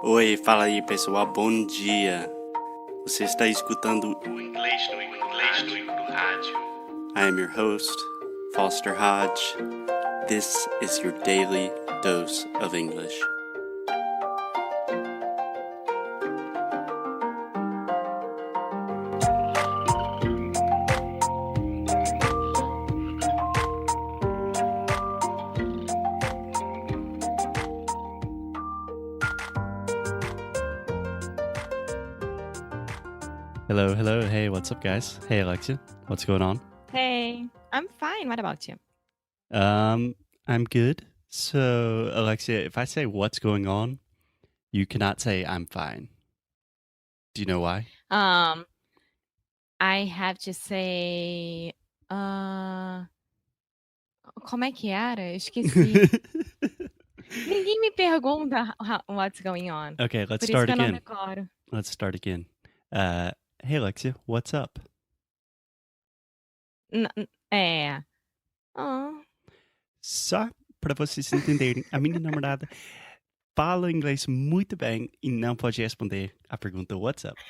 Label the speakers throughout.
Speaker 1: Oi, fala aí pessoal, bom dia. Você está escutando o Inglês no Rádio. I am your host, Foster Hodge. This is your daily dose of English. Hello. Hey, what's up, guys? Hey, Alexia. What's going on?
Speaker 2: Hey, I'm fine. What about you?
Speaker 1: I'm good. So, Alexia, if I say what's going on, you cannot say I'm fine. Do you know why?
Speaker 2: I have to say, como é que era? Eu esqueci. Ninguém me pergunta what's going on.
Speaker 1: Okay, let's
Speaker 2: Por isso
Speaker 1: start
Speaker 2: que eu não
Speaker 1: again.
Speaker 2: decoro.
Speaker 1: Let's start again. Hey, Alexia, what's up? Só para vocês entenderem, a minha namorada fala inglês muito bem e não pode responder a pergunta what's up.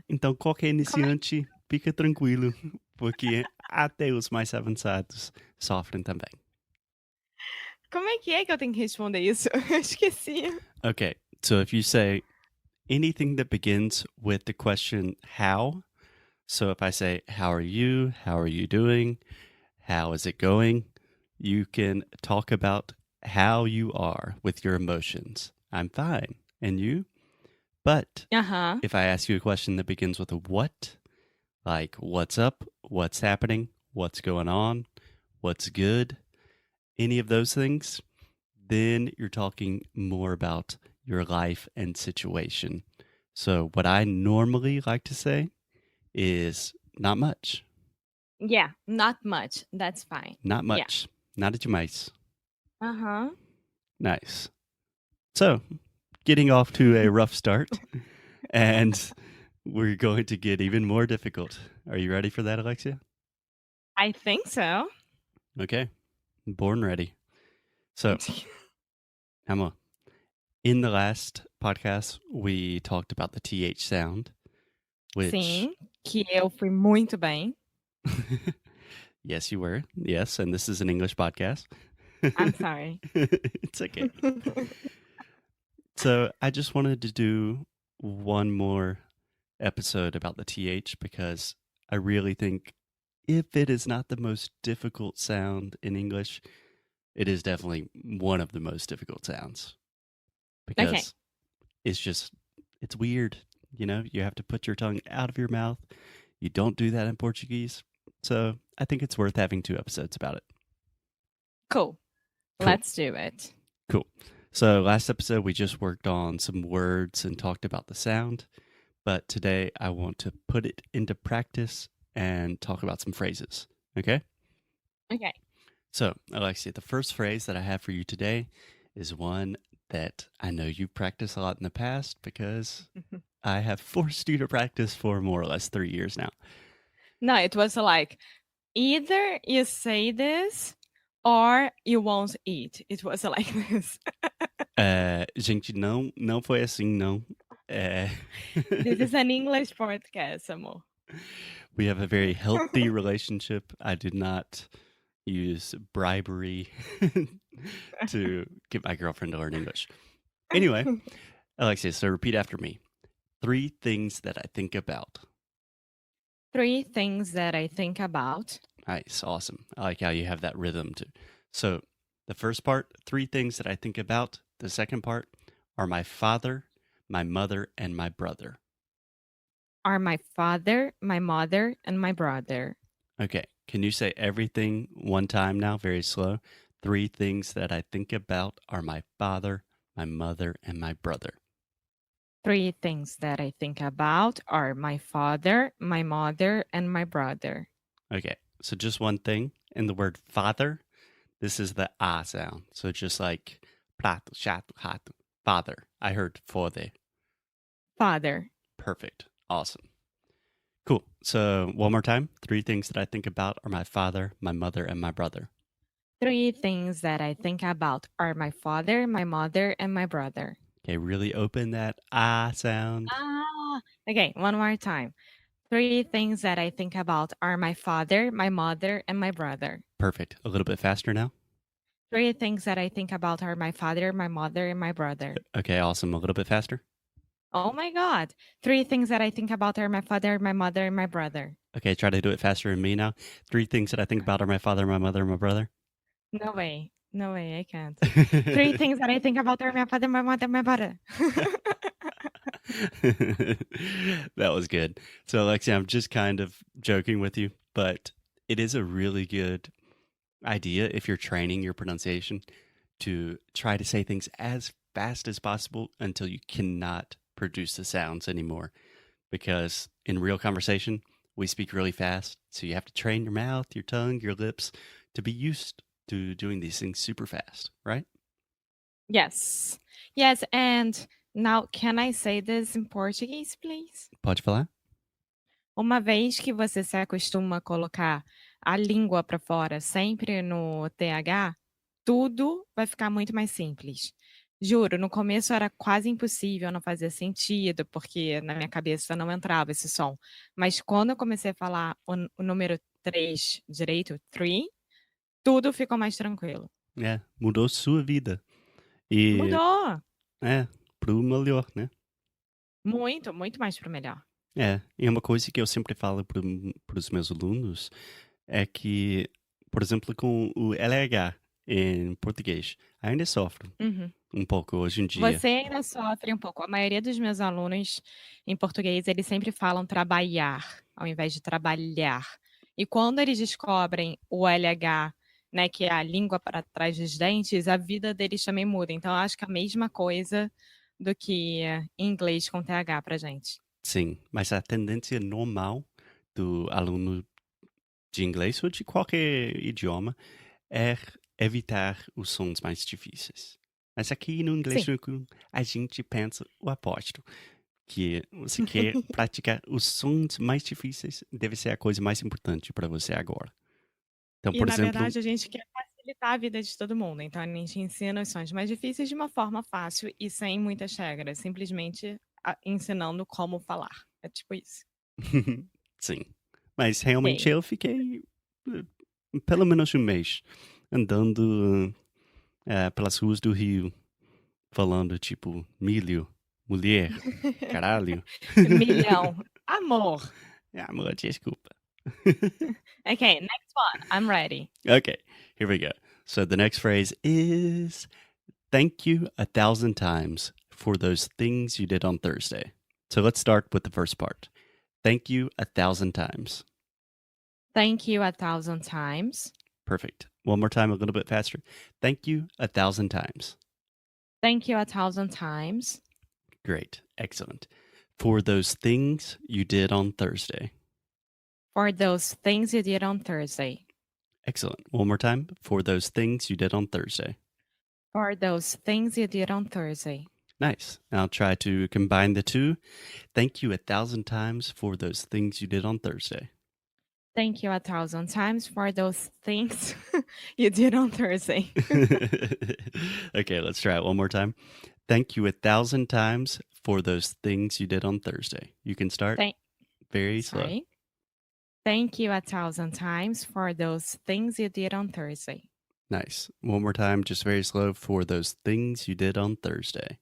Speaker 1: Então, qualquer iniciante, fica tranquilo, porque até os mais avançados sofrem também.
Speaker 2: Como é que eu tenho que responder isso? Eu esqueci.
Speaker 1: Okay, so if you say anything that begins with the question how, so if I say, how are you doing, how is it going, you can talk about how you are with your emotions. I'm fine. And you? But if I ask you a question that begins with a what, like what's up, what's happening, what's going on, what's good, any of those things, then you're talking more about your life and situation. So what I normally like to say is not much.
Speaker 2: Yeah, not much. That's fine.
Speaker 1: Not much. Nada demais. Nice. So, getting off to a rough start, and we're going to get even more difficult. Are you ready for that, Alexia?
Speaker 2: I think so.
Speaker 1: Okay. Born ready. So, Emma, in the last podcast, we talked about the TH sound, which...
Speaker 2: Sim, que eu fui muito bem.
Speaker 1: Yes, you were. Yes, and this is an English podcast.
Speaker 2: I'm sorry.
Speaker 1: It's okay. So I just wanted to do one more episode about the TH because I really think if it is not the most difficult sound in English, it is definitely one of the most difficult sounds. Because it's weird. You know, you have to put your tongue out of your mouth. You don't do that in Portuguese. So I think it's worth having 2 episodes about it.
Speaker 2: Cool. Let's do it.
Speaker 1: Cool. So last episode, we just worked on some words and talked about the sound. But today, I want to put it into practice and talk about some phrases. Okay?
Speaker 2: Okay.
Speaker 1: So, Alexia, the first phrase that I have for you today is one that I know you've practiced a lot in the past because I have forced you to practice for more or less 3 years now.
Speaker 2: No, it was like, either you say this or you won't eat. It was like this.
Speaker 1: Gente, não foi assim, não.
Speaker 2: This is an English podcast, amor.
Speaker 1: We have a very healthy relationship. I did not use bribery to get my girlfriend to learn English. Anyway, Alexia, so repeat after me. 3 things that I think about.
Speaker 2: 3 things that I think about.
Speaker 1: Nice, awesome. I like how you have that rhythm too. So the first part, 3 things that I think about. The second part are my father, my mother, and my brother.
Speaker 2: Are my father, my mother, and my brother.
Speaker 1: Okay, can you say everything one time now, very slow? 3 things that I think about are my father, my mother, and my brother.
Speaker 2: 3 things that I think about are my father, my mother, and my brother.
Speaker 1: Okay, so just one thing. In the word father, this is the A sound. So just like prato, chato, rato, father. I heard fode.
Speaker 2: Father.
Speaker 1: Perfect. Awesome. Cool. So one more time. 3 things that I think about are my father, my mother, and my brother.
Speaker 2: Three things that I think about are my father, my mother, and my brother.
Speaker 1: Okay, really open that ah sound.
Speaker 2: Ah, okay, one more time. Three things that I think about are my father, my mother, and my brother.
Speaker 1: Perfect. A little bit faster now.
Speaker 2: Three things that I think about are my father, my mother, and my brother.
Speaker 1: Okay, awesome. A little bit faster.
Speaker 2: Oh my God. Three things that I think about are my father, my mother, and my brother.
Speaker 1: Okay, try to do it faster than me now. Three things that I think about are my father, my mother, and my brother.
Speaker 2: No way. No way. I can't. Three things that I think about are my father, my mother, my brother.
Speaker 1: That was good. So, Alexia, I'm just kind of joking with you, but it is a really good idea if you're training your pronunciation to try to say things as fast as possible until you cannot produce the sounds anymore. Because in real conversation, we speak really fast. So you have to train your mouth, your tongue, your lips to be used to doing these things super fast, right?
Speaker 2: Yes. Yes. And now, can I say this in Portuguese, please?
Speaker 1: Pode falar?
Speaker 2: Uma vez que você se acostuma a colocar a língua para fora sempre no TH, tudo vai ficar muito mais simples. Juro, no começo era quase impossível, não fazia sentido, porque na minha cabeça não entrava esse som. Mas quando eu comecei a falar o número 3 direito, three, tudo ficou mais tranquilo.
Speaker 1: É, mudou sua vida. E
Speaker 2: Mudou!
Speaker 1: é, pro melhor, né?
Speaker 2: Muito, muito mais para o melhor.
Speaker 1: É, e uma coisa que eu sempre falo para os meus alunos é que, por exemplo, com o LH em português, ainda sofro
Speaker 2: Uhum.
Speaker 1: um pouco hoje em dia.
Speaker 2: Você ainda sofre um pouco. A maioria dos meus alunos em português, eles sempre falam trabalhar, ao invés de trabalhar. E quando eles descobrem o LH, né, que é a língua para trás dos dentes, a vida deles também muda. Então, eu acho que é a mesma coisa do que em inglês com TH pra gente.
Speaker 1: Sim, mas a tendência normal do aluno de inglês ou de qualquer idioma é evitar os sons mais difíceis. Mas aqui no inglês
Speaker 2: Sim.
Speaker 1: a gente pensa o oposto, que você quer praticar os sons mais difíceis, deve ser a coisa mais importante para você agora. Então,
Speaker 2: E
Speaker 1: por
Speaker 2: na
Speaker 1: exemplo,
Speaker 2: verdade a gente quer facilitar a vida de todo mundo, então a gente ensina os sons mais difíceis de uma forma fácil e sem muitas regras, simplesmente ensinando como falar. É tipo isso.
Speaker 1: sim. Mas realmente
Speaker 2: Ok.
Speaker 1: eu fiquei pelo menos um mês andando pelas ruas do Rio, falando tipo milho, mulher, caralho.
Speaker 2: Milhão. Amor.
Speaker 1: Amor, desculpa.
Speaker 2: Okay, next one. I'm ready.
Speaker 1: Okay, here we go. So the next phrase is thank you 1,000 times for those things you did on Thursday. So let's start with the first part. Thank you 1,000 times.
Speaker 2: Thank you 1,000 times.
Speaker 1: Perfect. One more time, a little bit faster. Thank you 1,000 times.
Speaker 2: Thank you 1,000 times.
Speaker 1: Great. Excellent. For those things you did on Thursday.
Speaker 2: For those things you did on Thursday.
Speaker 1: Excellent. One more time. For those things you did on Thursday.
Speaker 2: For those things you did on Thursday.
Speaker 1: Nice. I'll try to combine the two. Thank you 1,000 times for those things you did on Thursday.
Speaker 2: Thank you 1,000 times for those things you did on Thursday.
Speaker 1: Okay, let's try it one more time. Thank you 1,000 times for those things you did on Thursday. You can start very slow.
Speaker 2: Sorry. Thank you 1,000 times for those things you did on Thursday.
Speaker 1: Nice. One more time, just very slow. For those things you did on Thursday.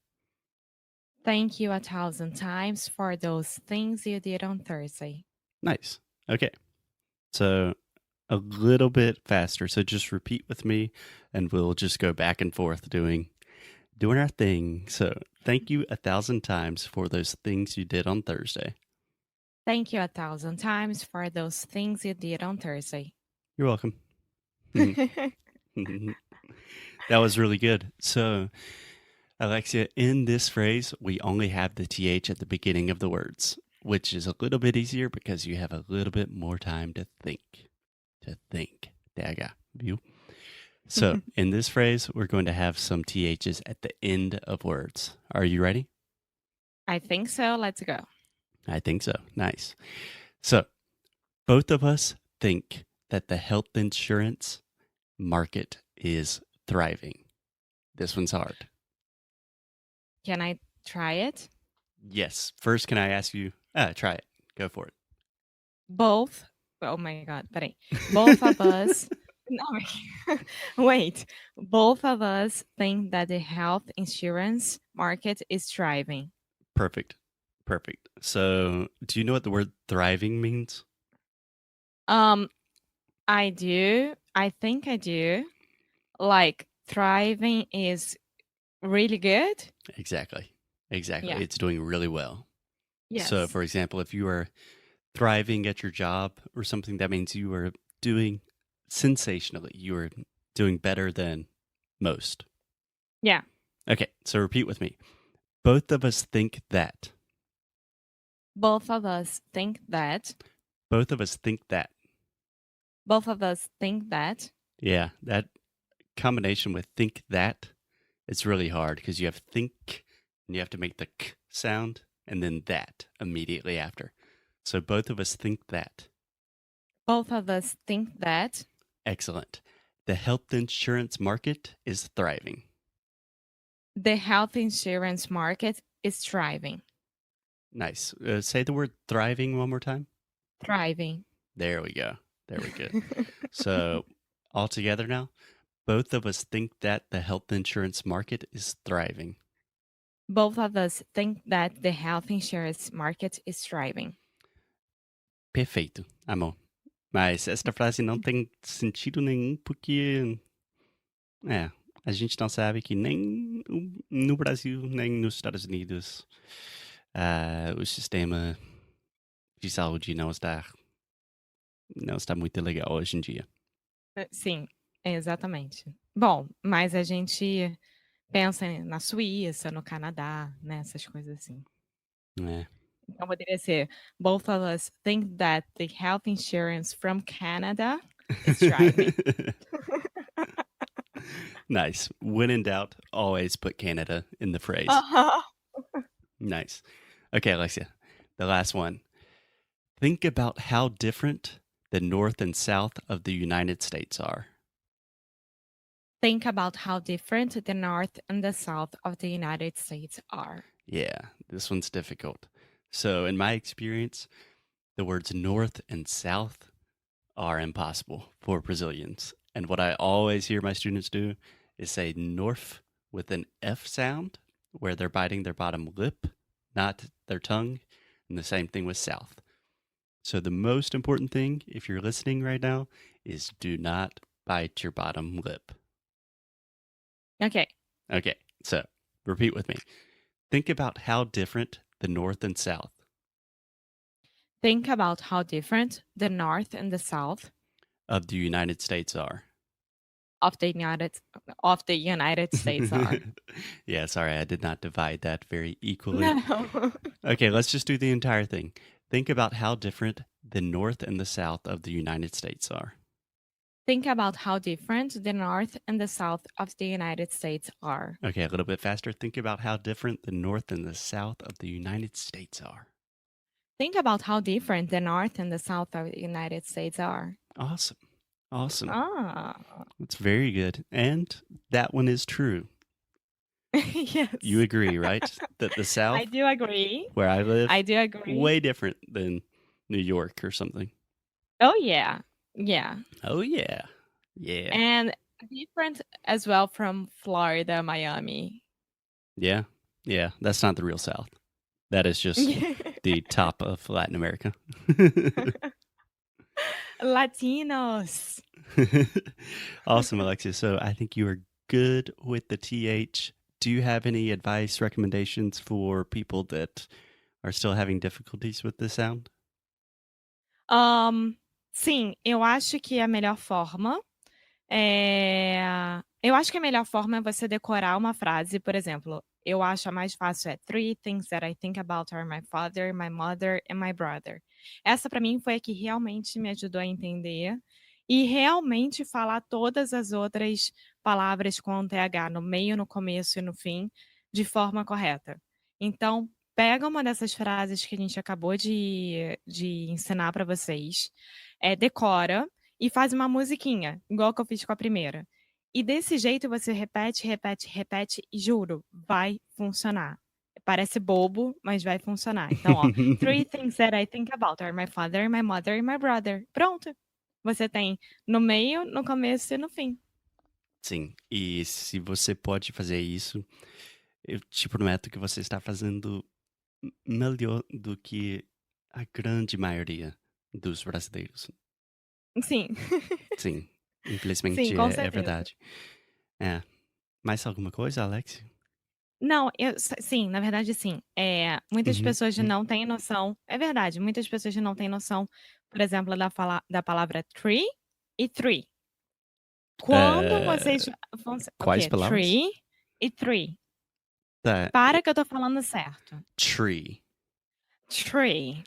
Speaker 2: Thank you 1,000 times for those things you did on Thursday.
Speaker 1: Nice. Okay. So a little bit faster. So just repeat with me and we'll just go back and forth doing our thing. So thank you 1,000 times for those things you did on Thursday.
Speaker 2: Thank you 1,000 times for those things you did on Thursday.
Speaker 1: You're welcome. That was really good. So, Alexia, in this phrase, we only have the TH at the beginning of the words, which is a little bit easier because you have a little bit more time to think. TH, viu? So, in this phrase, we're going to have some THs at the end of words. Are you ready?
Speaker 2: I think so. Let's go.
Speaker 1: I think so. Nice. So, both of us think that the health insurance market is thriving. This one's hard.
Speaker 2: Can I try it?
Speaker 1: Yes. First, can I ask you? Try it. Go for
Speaker 2: Both. Oh my God, peraí. Both of us. No, wait. Both of us think that the health insurance market is thriving.
Speaker 1: Perfect. Perfect. So, do you know what the word thriving means?
Speaker 2: I do. I think I do. Like, thriving is really good.
Speaker 1: Exactly. Exactly.
Speaker 2: Yeah.
Speaker 1: It's doing really well. So,
Speaker 2: Yes.
Speaker 1: for example, if you are thriving at your job or something, that means you are doing sensationally. You are doing better than most.
Speaker 2: Yeah.
Speaker 1: Okay, so repeat with me. Both of us think that.
Speaker 2: Both of us think that.
Speaker 1: Both of us think that.
Speaker 2: Both of us think that.
Speaker 1: Yeah, that combination with think that, it's really hard because you have think and you have to make the k sound and then that immediately after. So both of us think that.
Speaker 2: Both of us think that.
Speaker 1: Excellent. The health insurance market is thriving.
Speaker 2: The health insurance market is thriving.
Speaker 1: Nice. Say the word thriving one more time.
Speaker 2: Thriving.
Speaker 1: There we go. There we go. So, all together now, both of us think that the health insurance market is thriving.
Speaker 2: Both of us think that the health insurance market is thriving.
Speaker 1: Perfeito, amor. Mas esta frase não tem sentido nenhum porque, a gente não sabe que nem no Brasil, nem nos Estados Unidos, o sistema de saúde não está muito legal hoje em dia.
Speaker 2: Sim, exatamente. Bom, mas a gente pensa na Suíça, no Canadá, né, essas coisas assim.
Speaker 1: É.
Speaker 2: Então poderia ser: Both of us think that the health insurance from Canada is thriving.
Speaker 1: Nice. When in doubt, always put Canada in the phrase.
Speaker 2: Uh-huh.
Speaker 1: Nice. Okay, Alexia, the last one. Think about how different the North and South of the United States are.
Speaker 2: Think about how different the North and the South of the United States are.
Speaker 1: Yeah, this one's difficult. So, in my experience, the words North and South are impossible for Brazilians. And what I always hear my students do is say North with an F sound, where they're biting their bottom lip, not their tongue. And the same thing with South. So, the most important thing, if you're listening right now, is do not bite your bottom lip.
Speaker 2: Okay.
Speaker 1: Okay, so repeat with me. Think about how different the North and South
Speaker 2: Think about how different the North and the South
Speaker 1: of the United States are.
Speaker 2: of the United States are.
Speaker 1: Yeah, sorry, I did not divide that very equally.
Speaker 2: No.
Speaker 1: Okay, let's just do the entire thing. Think about how different the North and the South of the United States are.
Speaker 2: Think about how different the North and the South of the United States are.
Speaker 1: Okay, a little bit faster. Think about how different the North and the South of the United States are.
Speaker 2: Think about how different the North and the South of the United States are.
Speaker 1: Awesome. Awesome.
Speaker 2: Ah.
Speaker 1: That's very good. And that one is true.
Speaker 2: Yes.
Speaker 1: You agree, right? That the South,
Speaker 2: I do agree.
Speaker 1: where I live,
Speaker 2: I do agree.
Speaker 1: way different than New York or something.
Speaker 2: Oh, yeah. Yeah.
Speaker 1: Oh, yeah. Yeah.
Speaker 2: And different as well from Florida, Miami.
Speaker 1: Yeah. Yeah. That's not the real South. That is just the top of Latin America.
Speaker 2: Latinos.
Speaker 1: Awesome, Alexia. So I think you are good with the TH. Do you have any advice, recommendations for people that are still having difficulties with the sound?
Speaker 2: Sim, eu acho que a melhor forma eu acho que a melhor forma é você decorar uma frase, por exemplo, eu acho a mais fácil é "Three things that I think about are my father, my mother and my brother". Essa pra mim foi a que realmente me ajudou a entender e realmente falar todas as outras palavras com TH no meio, no começo e no fim, de forma correta. Então, pega uma dessas frases que a gente acabou de ensinar pra vocês, decora e faz uma musiquinha, igual que eu fiz com a primeira. E desse jeito você repete, repete, repete e juro, vai funcionar. Parece bobo, mas vai funcionar. Então, ó, 3 things that I think about are my father, my mother and my brother. Pronto. Você tem no meio, no começo e no fim.
Speaker 1: Sim, e se você pode fazer isso, eu te prometo que você está fazendo melhor do que a grande maioria dos brasileiros.
Speaker 2: Sim.
Speaker 1: Sim,
Speaker 2: Sim,
Speaker 1: infelizmente
Speaker 2: com
Speaker 1: é
Speaker 2: certeza.
Speaker 1: verdade. É. Mais alguma coisa, Alex?
Speaker 2: Não, sim, na verdade sim. Muitas
Speaker 1: Uhum,
Speaker 2: pessoas
Speaker 1: uhum.
Speaker 2: não têm noção é verdade, muitas pessoas não têm noção, por exemplo, da palavra tree e three. Quando vocês vão o
Speaker 1: Quais
Speaker 2: quê?
Speaker 1: palavras?
Speaker 2: Tree e three.
Speaker 1: Tá.
Speaker 2: Para que eu tô falando certo.
Speaker 1: Tree.
Speaker 2: Tree,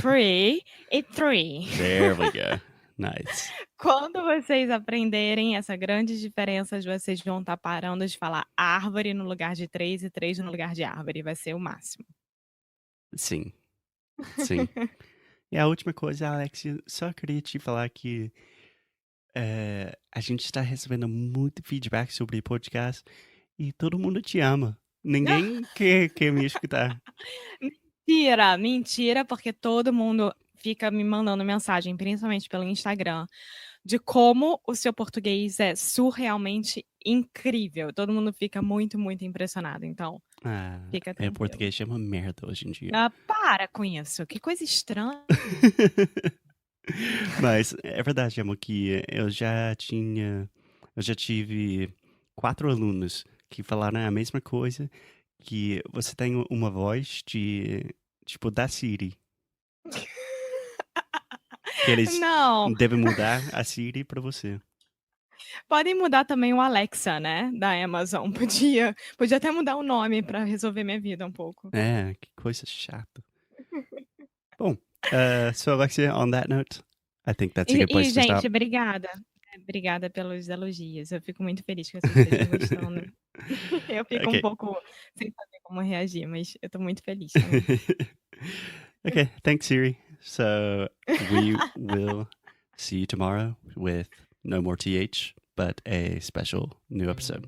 Speaker 2: tree e three.
Speaker 1: There we go. Nice.
Speaker 2: Quando vocês aprenderem essa grande diferença, vocês vão estar parando de falar árvore no lugar de três e três no lugar de árvore, vai ser o máximo.
Speaker 1: Sim, sim. E a última coisa, Alex, eu só queria te falar que a gente está recebendo muito feedback sobre podcast e todo mundo te ama. Ninguém quer me escutar.
Speaker 2: Mentira, mentira, porque todo mundo fica me mandando mensagem, principalmente pelo Instagram, de como o seu português é surrealmente incrível. Todo mundo fica muito, muito impressionado, então
Speaker 1: Ah,
Speaker 2: fica
Speaker 1: meu
Speaker 2: tranquilo.
Speaker 1: português é uma merda hoje em dia.
Speaker 2: Ah, para com isso, que coisa estranha.
Speaker 1: Mas é verdade, amor, que eu já tive 4 alunos que falaram a mesma coisa, que você tem uma voz tipo, da Siri, que eles
Speaker 2: Não,
Speaker 1: devem mudar a Siri pra você.
Speaker 2: podem mudar também o Alexa, né, da Amazon. Podia até mudar o nome pra resolver minha vida um pouco.
Speaker 1: É, que coisa chata. Bom, so Alexia, on that note, I think that's a good place to
Speaker 2: Gente,
Speaker 1: stop.
Speaker 2: obrigada. Obrigada pelos elogios. Eu fico muito feliz que vocês estejam gostando. Eu fico um
Speaker 1: Okay.
Speaker 2: pouco sem saber como reagir, mas eu tô muito feliz também.
Speaker 1: Okay, thanks, Siri. So we will see you tomorrow with no more TH, but a special new episode.